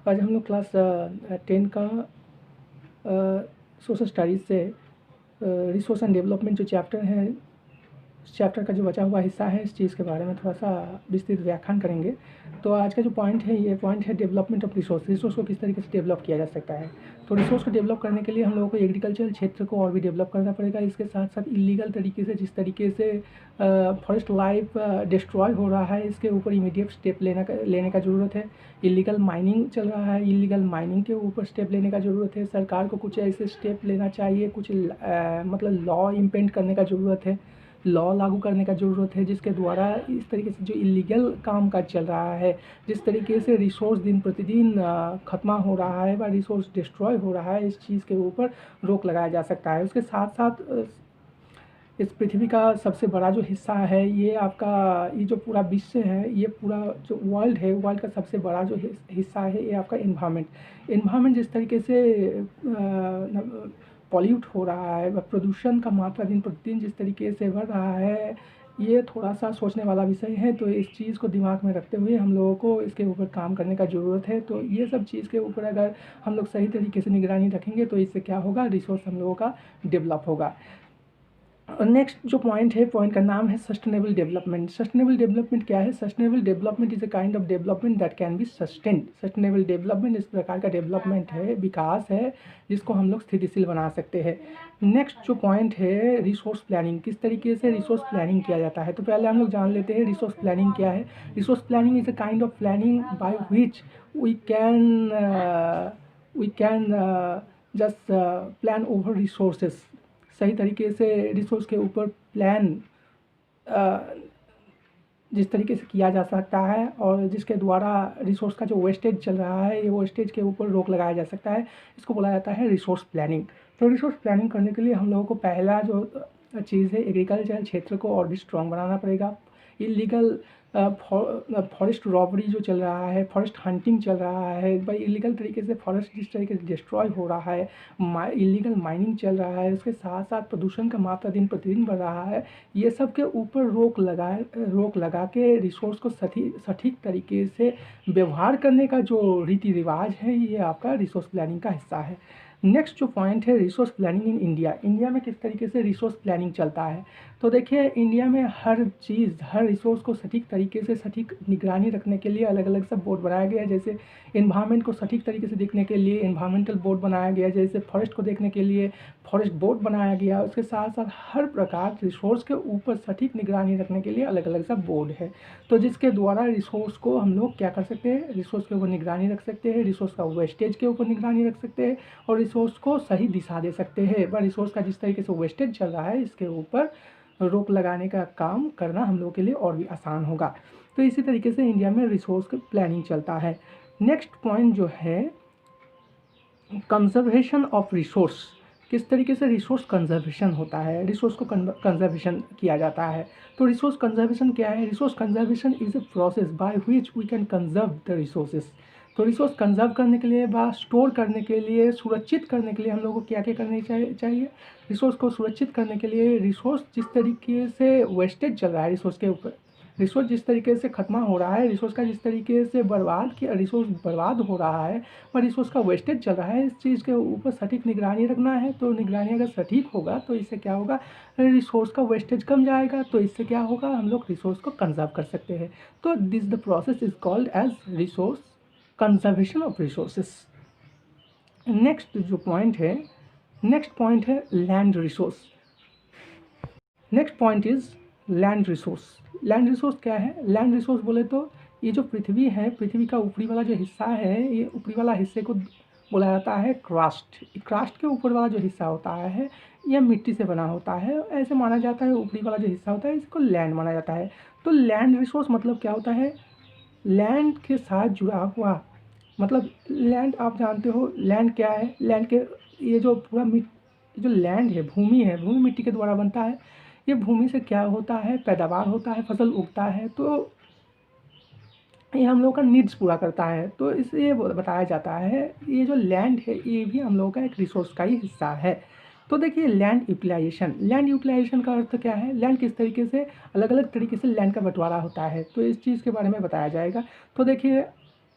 आज हम लोग क्लास 10 का सोशल स्टडीज़ से रिसोर्स एंड डेवलपमेंट जो चैप्टर है, इस चैप्टर का जो बचा हुआ हिस्सा है, इस चीज़ के बारे में थोड़ा सा विस्तृत व्याख्यान करेंगे। तो आज का जो पॉइंट है, ये पॉइंट है डेवलपमेंट ऑफ रिसोर्स को किस तरीके से डेवलप किया जा सकता है। तो रिसोर्स को डेवलप करने के लिए हम लोगों को एग्रीकल्चरल क्षेत्र को और भी डेवलप करना पड़ेगा। इसके साथ साथ इलीगल तरीके से, जिस तरीके से फॉरेस्ट लाइफ डिस्ट्रॉय हो रहा है, इसके ऊपर इमीडिएट स्टेप लेने का ज़रूरत है। इलीगल माइनिंग चल रहा है, इलीगल माइनिंग के ऊपर स्टेप लेने का ज़रूरत है। सरकार को कुछ ऐसे स्टेप लेना चाहिए, कुछ मतलब लॉ इम्प्लीमेंट करने का ज़रूरत है, लॉ लागू करने का ज़रूरत है, जिसके द्वारा इस तरीके से जो इलीगल काम काज चल रहा है, जिस तरीके से रिसोर्स दिन प्रतिदिन ख़त्म हो रहा है व रिसोर्स डिस्ट्रॉय हो रहा है, इस चीज़ के ऊपर रोक लगाया जा सकता है। उसके साथ साथ इस पृथ्वी का सबसे बड़ा जो हिस्सा है, ये आपका ये जो पूरा विश्व है, ये पूरा जो वर्ल्ड है, वर्ल्ड का सबसे बड़ा जो हिस्सा है, ये आपका इन्वायरमेंट जिस तरीके से पॉल्यूट हो रहा है, प्रदूषण का मात्रा दिन प्रतिदिन जिस तरीके से बढ़ रहा है, ये थोड़ा सा सोचने वाला विषय है। तो इस चीज़ को दिमाग में रखते हुए हम लोगों को इसके ऊपर काम करने का ज़रूरत है। तो ये सब चीज़ के ऊपर अगर हम लोग सही तरीके से निगरानी रखेंगे, तो इससे क्या होगा, रिसोर्स हम लोगों का डेवलप होगा। और नेक्स्ट जो पॉइंट है, पॉइंट का नाम है सस्टेनेबल डेवलपमेंट। सस्टेनेबल डेवलपमेंट क्या है? Sustainable development is a kind of development that can be sustained. Sustainable development इस प्रकार का डेवलपमेंट है, विकास है, जिसको हम लोग स्थितिशील बना सकते हैं। नेक्स्ट जो पॉइंट है, रिसोर्स प्लानिंग। किस तरीके से रिसोर्स प्लानिंग किया जाता है? तो पहले हम लोग जान लेते हैं रिसोर्स प्लानिंग क्या है। Resource planning is a kind of planning by which we can just plan over resources. सही तरीके से रिसोर्स के ऊपर प्लान जिस तरीके से किया जा सकता है, और जिसके द्वारा रिसोर्स का जो वेस्टेज चल रहा है, ये वेस्टेज के ऊपर रोक लगाया जा सकता है, इसको बोला जाता है रिसोर्स प्लानिंग। तो रिसोर्स प्लानिंग करने के लिए हम लोगों को पहला जो चीज़ है, एग्रीकल्चर क्षेत्र को और भी स्ट्रॉन्ग बनाना पड़ेगा। इलीगल फॉरेस्ट रॉबरी जो चल रहा है, फॉरेस्ट हंटिंग चल रहा है भाई, इलीगल तरीके से फॉरेस्ट जिस तरीके से डिस्ट्रॉय हो रहा है, इलीगल माइनिंग चल रहा है, उसके साथ साथ प्रदूषण का मात्रा दिन प्रतिदिन बढ़ रहा है, ये सब के ऊपर रोक लगा के रिसोर्स को सटीक तरीके से व्यवहार करने का जो रीति रिवाज है, ये आपका रिसोर्स प्लानिंग का हिस्सा है। नेक्स्ट जो पॉइंट है, resource planning in India. India में किस तरीके से रिसोर्स प्लानिंग चलता है? तो देखिए, इंडिया में हर चीज़, हर रिसोर्स को सटीक तरीके से सटीक निगरानी रखने के लिए अलग अलग सब बोर्ड बनाया गया है। जैसे एनवायरनमेंट को सटीक तरीके से देखने के लिए एनवायरमेंटल बोर्ड बनाया गया, जैसे फॉरेस्ट को देखने के लिए फॉरेस्ट बोर्ड बनाया गया। उसके साथ साथ हर प्रकार रिसोर्स के ऊपर सटीक निगरानी रखने के लिए अलग अलग सा बोर्ड है। तो जिसके द्वारा रिसोर्स को हम लोग क्या कर सकते हैं, रिसोर्स के ऊपर निगरानी रख सकते हैं, रिसोर्स का वेस्टेज के ऊपर निगरानी रख सकते हैं, और रिसोर्स को सही दिशा दे सकते हैं। व रिसोर्स का जिस तरीके से वेस्टेज चल रहा है, इसके ऊपर रोक लगाने का काम करना हम लोग के लिए और भी आसान होगा। तो इसी तरीके से इंडिया में रिसोर्स का प्लानिंग चलता है। नेक्स्ट पॉइंट जो है, कंजर्वेशन ऑफ रिसोर्स। किस तरीके से रिसोर्स कंजर्वेशन होता है, रिसोर्स को कंजर्वेशन किया जाता है। तो रिसोर्स कंजर्वेशन क्या है? Resource conservation is a process by which we can conserve the resources. तो रिसोर्स कंजर्व करने के लिए, व स्टोर करने के लिए, सुरक्षित करने के लिए हम लोगों को क्या क्या करने चाहिए? रिसोर्स को सुरक्षित करने के लिए, रिसोर्स जिस तरीके से वेस्टेज चल रहा है, रिसोर्स के ऊपर रिसोर्स जिस तरीके से खत्म हो रहा है, रिसोर्स का जिस तरीके से रिसोर्स बर्बाद हो रहा है, और रिसोर्स का वेस्टेज चल रहा है, इस चीज़ के ऊपर सटीक निगरानी रखना है। तो निगरानी अगर सटीक होगा, तो इससे क्या होगा, रिसोर्स का वेस्टेज कम जाएगा। तो इससे क्या होगा, हम लोग रिसोर्स को कंजर्व कर सकते हैं। तो this the process is called as resource conservation of resources. Next point है land resource. Next point is land resource. Land resource क्या है? लैंड रिसोर्स बोले तो ये जो पृथ्वी है, पृथ्वी का ऊपरी वाला जो हिस्सा है, ये ऊपरी वाला हिस्से को बोला जाता है क्रस्ट। क्रस्ट के ऊपर वाला जो हिस्सा होता है, यह मिट्टी से बना होता है। ऐसे माना जाता है, ऊपरी वाला जो हिस्सा होता है, इसको लैंड माना जाता है। तो लैंड रिसोर्स मतलब क्या होता है? लैंड के साथ जुड़ा हुआ, मतलब लैंड आप जानते हो लैंड क्या है। लैंड के ये जो पूरा जो लैंड है, भूमि मिट्टी के द्वारा बनता है। ये भूमि से क्या होता है, पैदावार होता है, फसल उगता है। तो ये हम लोग का नीड्स पूरा करता है। तो इससे ये बताया जाता है, ये जो लैंड है, ये भी हम लोगों का एक रिसोर्स का ही हिस्सा है। तो देखिए, लैंड यूटिलाइजेशन का अर्थ क्या है? लैंड किस तरीके से अलग अलग तरीके से लैंड का बंटवारा होता है, तो इस चीज़ के बारे में बताया जाएगा। तो देखिए,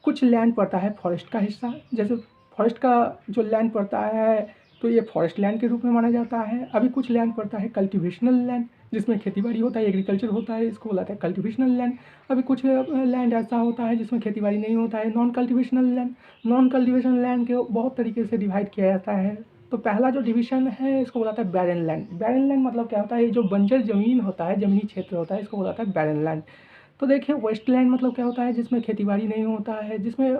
कुछ लैंड पड़ता है फॉरेस्ट का हिस्सा, जैसे फॉरेस्ट का जो लैंड पड़ता है तो ये फॉरेस्ट लैंड के रूप में माना जाता है। अभी कुछ लैंड पड़ता है कल्टीवेशनल लैंड, जिसमें खेतीबाड़ी होता है, एग्रीकल्चर होता है, इसको बोला जाता है कल्टीवेशनल लैंड। अभी कुछ लैंड ऐसा होता है जिसमें खेतीबाड़ी नहीं होता है, non cultivational land. Non cultivational land के बहुत तरीके से डिवाइड किया जाता है। तो पहला जो डिवीजन है इसको बोला जाता है बैरन लैंड। बैरन लैंड मतलब क्या होता है, ये जो बंजर ज़मीन होता है, ज़मीनी क्षेत्र होता है, इसको बोला जाता है बैरन लैंड। तो देखिए वेस्टलैंड मतलब क्या होता है, जिसमें खेतीबाड़ी नहीं होता है, जिसमें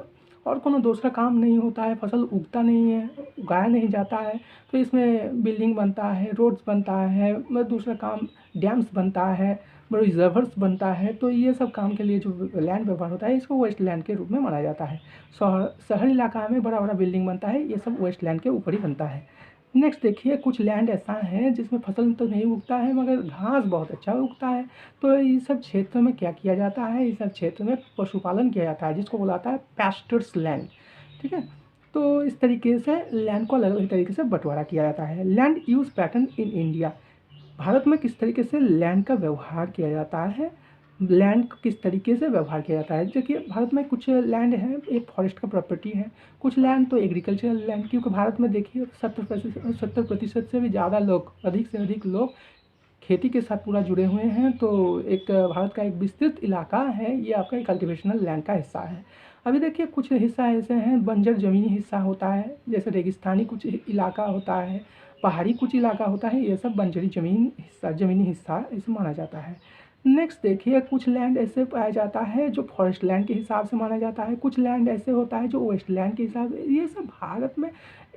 और कोनो दूसरा काम नहीं होता है, फसल उगता नहीं है, उगाया नहीं जाता है। तो इसमें बिल्डिंग बनता है, रोड्स बनता है, मतलब दूसरा काम डैम्स बनता है, रिजर्वर्स बनता है। तो ये सब काम के लिए जो लैंड व्यवहार होता है इसको वेस्टलैंड के रूप में माना जाता है। शहरी इलाका में बड़ा बड़ा बिल्डिंग बनता है, ये सब वेस्टलैंड के ऊपर ही बनता है। नेक्स्ट देखिए कुछ लैंड ऐसा है जिसमें फसल तो नहीं उगता है मगर घास बहुत अच्छा उगता है। तो इस सब क्षेत्र में क्या किया जाता है, इस सब क्षेत्र में पशुपालन किया जाता है, जिसको बुलाता है पैस्टर्स लैंड। ठीक है। तो इस तरीके से लैंड को अलग अलग तरीके से बंटवारा किया जाता है। Land use pattern in India, Bharat में किस तरीके से लैंड का व्यवहार किया जाता है, लैंड को किस तरीके से व्यवहार किया जाता है। देखिए भारत में कुछ लैंड है एक फॉरेस्ट का प्रॉपर्टी है, कुछ लैंड तो एग्रीकल्चरल लैंड, क्योंकि भारत में देखिए 70% से भी ज़्यादा लोग, अधिक से अधिक लोग खेती के साथ पूरा जुड़े हुए हैं। तो एक भारत का एक विस्तृत इलाका है, ये आपका एक कल्टीवेशनल लैंड का हिस्सा है। अभी देखिए कुछ हिस्सा ऐसे हैं बंजर ज़मीनी हिस्सा होता है, जैसे रेगिस्तानी कुछ इलाका होता है, पहाड़ी कुछ इलाका होता है, ये सब बंजरी ज़मीनी हिस्सा इसे माना जाता है। नेक्स्ट देखिए कुछ लैंड ऐसे पाया जाता है जो फॉरेस्ट लैंड के हिसाब से माना जाता है, कुछ लैंड ऐसे होता है जो वेस्ट लैंड के हिसाब से। ये सब भारत में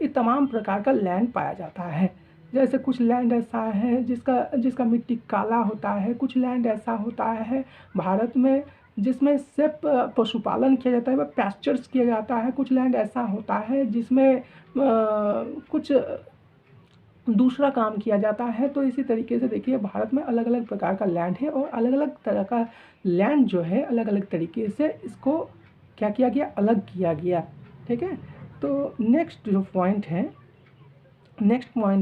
ये तमाम प्रकार का लैंड पाया जाता है। जैसे कुछ लैंड ऐसा है जिसका जिसका मिट्टी काला होता है, कुछ लैंड ऐसा होता है भारत में जिसमें सिर्फ पशुपालन किया जाता है, वह पैस्चर्स किया जाता है। कुछ लैंड ऐसा होता है जिसमें कुछ दूसरा काम किया जाता है। तो इसी तरीके से देखिए भारत में अलग अलग प्रकार का लैंड है और अलग अलग तरह का लैंड जो है अलग अलग तरीके से इसको क्या किया गया, अलग किया गया। ठीक है। तो नेक्स्ट पॉइंट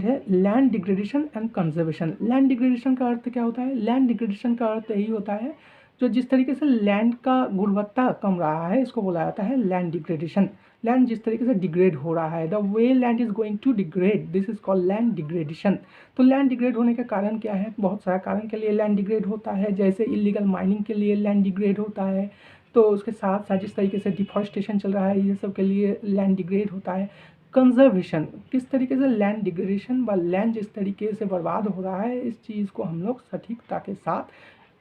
है land degradation and conservation. Land degradation का अर्थ क्या होता है, लैंड डिग्रेडेशन का अर्थ यही होता है जो जिस तरीके से लैंड का गुणवत्ता कम रहा है इसको बोला जाता है लैंड डिग्रेडेशन। लैंड जिस तरीके से डिग्रेड हो रहा है, the way land is going to degrade, this is called land degradation. तो लैंड डिग्रेड होने का कारण क्या है, बहुत सारा कारण के लिए लैंड डिग्रेड होता है, जैसे इलीगल माइनिंग के लिए लैंड डिग्रेड होता है। तो उसके साथ साथ जिस तरीके से डिफॉरेस्टेशन चल रहा है ये सब के लिए लैंड डिग्रेड होता है। कंजर्वेशन, किस तरीके से लैंड डिग्रेडेशन व लैंड जिस तरीके से बर्बाद हो रहा है इस चीज़ को हम लोग सटीकता के साथ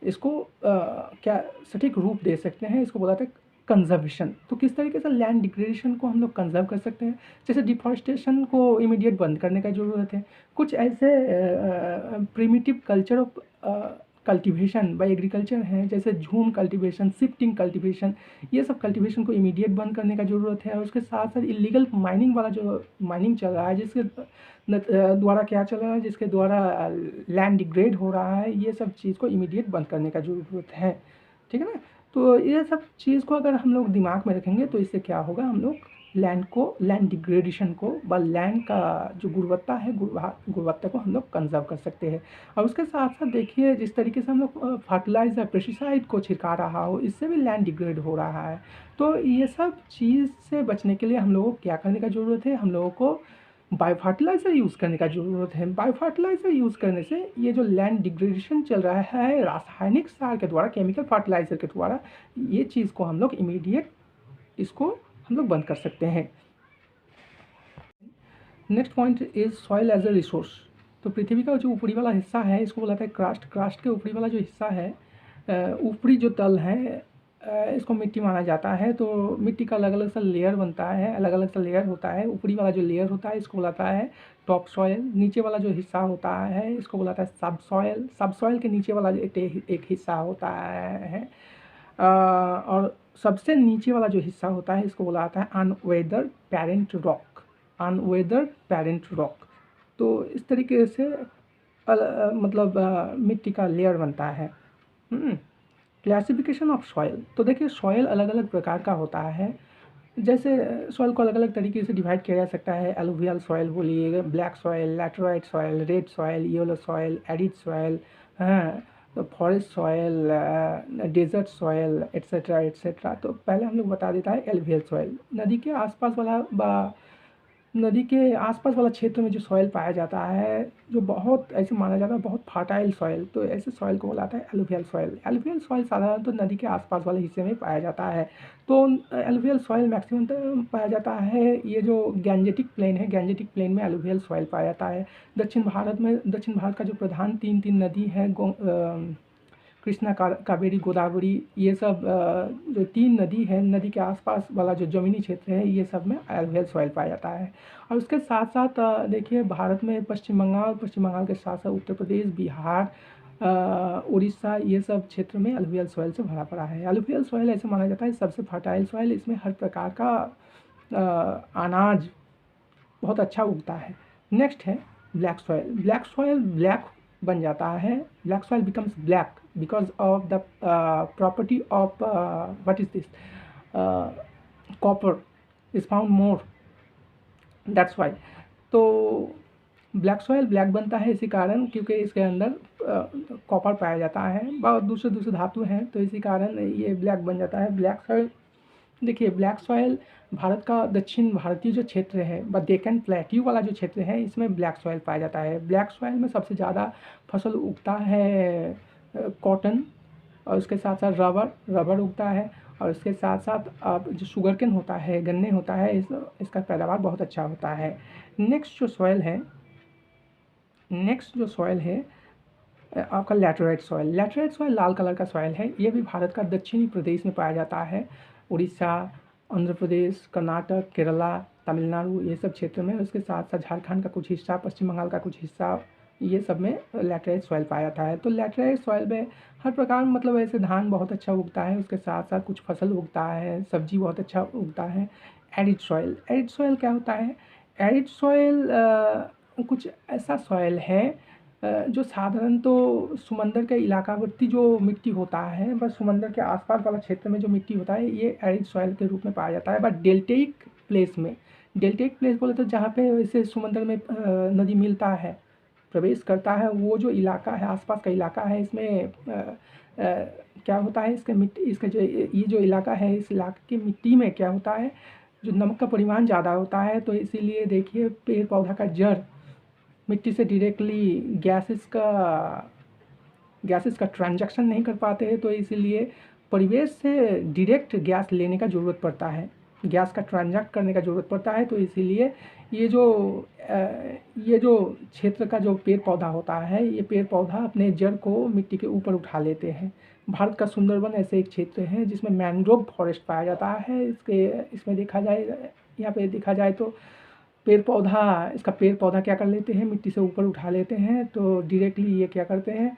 इसको क्या सटीक रूप दे सकते हैं, इसको बोला जाता है कंजर्वेशन। तो किस तरीके से लैंड डिग्रेडेशन को हम लोग कंजर्व कर सकते हैं, जैसे डिफॉरेस्टेशन को इमीडिएट बंद करने का ज़रूरत है। कुछ ऐसे primitive culture of cultivation bye agriculture हैं, जैसे झूम कल्टीवेशन, शिफ्टिंग कल्टीवेशन, ये सब कल्टीवेशन को इमीडिएट बंद करने का ज़रूरत है। और उसके साथ साथ इलीगल माइनिंग वाला जो माइनिंग चल रहा है जिसके द्वारा क्या चल रहा है, जिसके द्वारा लैंड डिग्रेड हो रहा है, ये सब चीज़ को इमीडिएट बंद करने का ज़रूरत है। ठीक है ना। तो ये सब चीज़ को अगर हम लोग दिमाग में रखेंगे तो इससे क्या होगा, हम लोग लैंड डिग्रेडेशन को व लैंड का जो गुणवत्ता है गुणवत्ता को हम लोग कंजर्व कर सकते हैं। और उसके साथ साथ देखिए जिस तरीके से हम लोग फर्टिलाइज़र पेस्टिसाइड को छिड़का रहा हो, इससे भी लैंड डिग्रेड हो रहा है। तो ये सब चीज़ से बचने के लिए हम लोगों को क्या करने का ज़रूरत है, हम लोगों को बायो फर्टिलाइज़र यूज़ करने का ज़रूरत है। बायो फर्टिलाइज़र यूज़ करने से ये जो लैंड डिग्रेडेशन चल रहा है रासायनिक सार के द्वारा, केमिकल फर्टिलाइज़र के द्वारा, ये चीज़ को हम लोग इमीडिएट इसको हम लोग बंद कर सकते हैं। Next point is soil as a resource. तो पृथ्वी का जो ऊपरी वाला हिस्सा है इसको बोला जाता है क्रास्ट। क्रास्ट के ऊपरी वाला जो हिस्सा है, ऊपरी जो तल है, इसको मिट्टी माना जाता है। तो मिट्टी का अलग अलग सा लेयर बनता है, अलग अलग सा लेयर होता है। ऊपरी वाला जो लेयर होता है इसको बोलाता है टॉप सॉयल। नीचे वाला जो हिस्सा होता है इसको बोलाता है सब सॉयल। सब सॉयल के नीचे वाला एक हिस्सा होता है और सबसे नीचे वाला जो हिस्सा होता है इसको बोला जाता है unweathered parent rock. Unweathered parent rock. तो इस तरीके से मतलब मिट्टी का लेयर बनता है। Classification of soil. तो देखिए सॉइल अलग अलग प्रकार का होता है, जैसे सॉइल को अलग अलग तरीके से डिवाइड किया जा सकता है। एलुवियल सॉइल बोलिए, black soil, laterite soil, red soil, yellow soil, arid soil, हाँ, तो forest soil, desert soil, etcetera etcetera. तो पहले हम लोग बता देता है एलुवियल सॉयल, नदी के आसपास वाला क्षेत्र में जो सॉइल पाया जाता है, जो बहुत ऐसे माना जाता है बहुत फर्टाइल सॉइल, तो ऐसे सॉइल को बोला जाता है एलुवियल सॉइल। एलुवियल सॉइल साधारणतः तो नदी के आसपास वाले हिस्से में पाया जाता है। तो एलुवियल सॉइल मैक्सिमम पाया जाता है, ये जो गैंजेटिक प्लेन है, गैंजेटिक प्लेन में एलुवियल सॉइल पाया जाता है। दक्षिण भारत का जो प्रधान तीन नदी है, कृष्णा, कावेरी, गोदावरी, ये सब जो तीन नदी है, नदी के आसपास वाला जो ज़मीनी क्षेत्र है, ये सब में एलुवियल सॉइल पाया जाता है। और उसके साथ साथ देखिए भारत में पश्चिम बंगाल के साथ साथ उत्तर प्रदेश, बिहार, उड़ीसा, ये सब क्षेत्र में एलुवियल सॉइल से भरा पड़ा है। एलुवियल सॉइल ऐसे माना जाता है सबसे फर्टाइल सॉइल, इसमें हर प्रकार का अनाज बहुत अच्छा उगता है। नेक्स्ट है black soil. Black soil black बन जाता है, black soil becomes black because of the property of what is this, copper is found more, that's why. तो ब्लैक सॉइल ब्लैक बनता है इसी कारण क्योंकि इसके अंदर कॉपर पाया जाता है, बहुत दूसरे धातु हैं, तो इसी कारण ये ब्लैक बन जाता है। ब्लैक सॉइल, देखिए ब्लैक सॉइल भारत का दक्षिण भारतीय जो क्षेत्र है, डेक्कन प्लेट्यू वाला जो क्षेत्र है, इसमें ब्लैक सॉइल पाया जाता है। ब्लैक सॉइल में सबसे ज़्यादा फसल उगता है कॉटन, और उसके साथ साथ रबर उगता है, और इसके साथ साथ अब जो शुगरकेन होता है, गन्ने होता है, इसका पैदावार बहुत अच्छा होता है। नेक्स्ट जो सॉइल है आपका लैटेराइट सॉइल। लैटेराइट सॉइल लाल कलर का सॉइल है, ये भी भारत का दक्षिणी प्रदेश में पाया जाता है, उड़ीसा, आंध्र प्रदेश, कर्नाटक, केरला, तमिलनाडु, ये सब क्षेत्र में। उसके साथ साथ झारखंड का कुछ हिस्सा, पश्चिम बंगाल का कुछ हिस्सा, ये सब में लैटेराइट सॉइल पाया जाता है। तो लैटेराइट सॉइल में हर प्रकार, मतलब ऐसे धान बहुत अच्छा उगता है, उसके साथ साथ कुछ फसल उगता है, सब्जी बहुत अच्छा उगता है। एरिड सॉइल क्या होता है? एरिड सॉइल कुछ ऐसा सॉइल है जो साधारण तो समंदर के इलाकावर्ती जो मिट्टी होता है, बस समंदर के आसपास वाला क्षेत्र में जो मिट्टी होता है, ये एरिड सॉइल के रूप में पाया जाता है। बट डेल्टेइक प्लेस बोले तो जहाँ पे वैसे समंदर में नदी मिलता है, प्रवेश करता है, वो जो इलाका है, आसपास का इलाका है, इसमें क्या होता है, इसका जो ये जो इलाका है, इस इलाके की मिट्टी में क्या होता है, जो नमक का परिमाण ज़्यादा होता है, तो इसीलिए देखिए पेड़ पौधा का जड़ मिट्टी से डायरेक्टली गैसेस का ट्रांजैक्शन नहीं कर पाते हैं, तो इसीलिए परिवेश से डायरेक्ट गैस लेने का ज़रूरत पड़ता है, गैस का ट्रांजैक्ट करने का ज़रूरत पड़ता है। तो इसीलिए ये जो क्षेत्र का जो पेड़ पौधा होता है, ये पेड़ पौधा अपने जड़ को मिट्टी के ऊपर उठा लेते हैं। भारत का सुंदरबन ऐसे एक क्षेत्र है जिसमें मैंग्रोव फॉरेस्ट पाया जाता है। इसमें देखा जाए, यहाँ पे देखा जाए तो इसका पेड़ पौधा क्या कर लेते हैं, मिट्टी से ऊपर उठा लेते हैं, तो डायरेक्टली ये क्या करते हैं,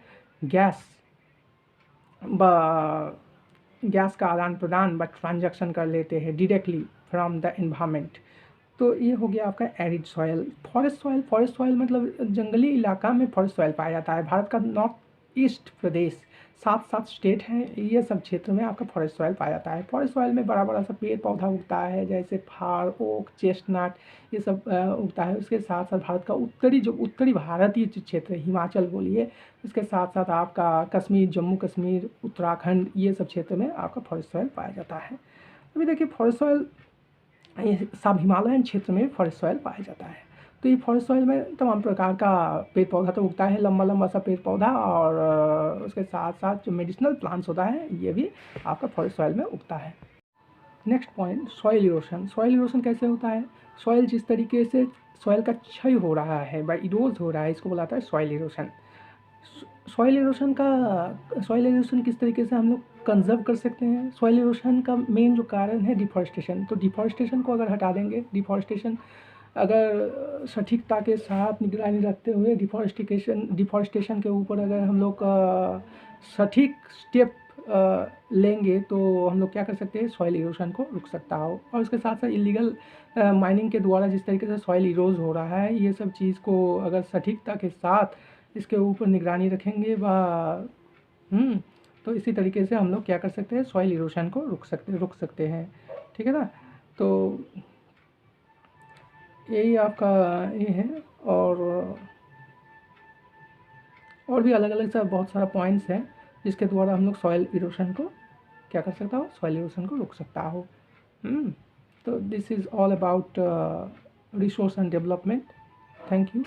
गैस का आदान प्रदान व ट्रांजैक्शन कर लेते हैं डायरेक्टली फ्रॉम द एनवायरनमेंट। तो ये हो गया आपका एरिड सॉइल। फॉरेस्ट सॉइल मतलब जंगली इलाका में फॉरेस्ट सॉइल पाया जाता है। भारत का नॉर्थ ईस्ट प्रदेश, 7 स्टेट हैं, ये सब क्षेत्र में आपका फॉरेस्ट सॉइल पाया जाता है। फॉरेस्ट सॉइल में बड़ा सा पेड़ पौधा उगता है, जैसे फार, ओक, चेस्टनट, ये सब उगता है। उसके साथ साथ भारत का उत्तरी भारतीय क्षेत्र, हिमाचल बोलिए, इसके साथ साथ आपका कश्मीर, जम्मू कश्मीर, उत्तराखंड, ये सब क्षेत्र में आपका फॉरेस्ट सॉइल पाया जाता है। अभी देखिए फॉरेस्ट सॉइल सब हिमालयन क्षेत्र में फॉरेस्ट सॉइल पाया जाता है। तो ये फॉरेस्ट सॉइल में तमाम प्रकार का पेड़ पौधा तो उगता है, लंबा सा पेड़ पौधा, और उसके साथ साथ जो मेडिसिनल प्लांट्स होता है, ये भी आपका फॉरेस्ट सॉइल में उगता है। Next point, soil erosion. Soil erosion कैसे होता है? सॉइल जिस तरीके से सॉइल का क्षय हो रहा है, इरोज हो रहा है, इसको बोलाता है सॉइल इरोशन। सॉइल इरोशन किस तरीके से हम लोग कंजर्व कर सकते हैं? सॉइल इरोशन का मेन जो कारण है डिफॉरेस्टेशन। तो डिफॉरेस्टेशन को अगर हटा देंगे, डिफॉरेस्टेशन अगर सटीकता के साथ निगरानी रखते हुए डिफॉरेस्टेशन के ऊपर अगर हम लोग सटीक स्टेप लेंगे, तो हम लोग क्या कर सकते हैं, सॉइल इरोशन को रुक सकता हो। और उसके साथ साथ इलीगल माइनिंग के द्वारा जिस तरीके से सॉइल इरोज हो रहा है, ये सब चीज़ को अगर सटीकता के साथ इसके ऊपर निगरानी रखेंगे तो इसी तरीके से हम लोग क्या कर सकते हैं, सॉइल इरोशन को रुक सकते हैं। ठीक है ना? तो यही आपका ये है। और और भी अलग अलग सा बहुत सारा पॉइंट्स हैं जिसके द्वारा हम लोग सॉइल इरोशन को क्या कर सकता हो, सॉइल इरोशन को रोक सकता हो। तो this is all about resource and development. Thank you.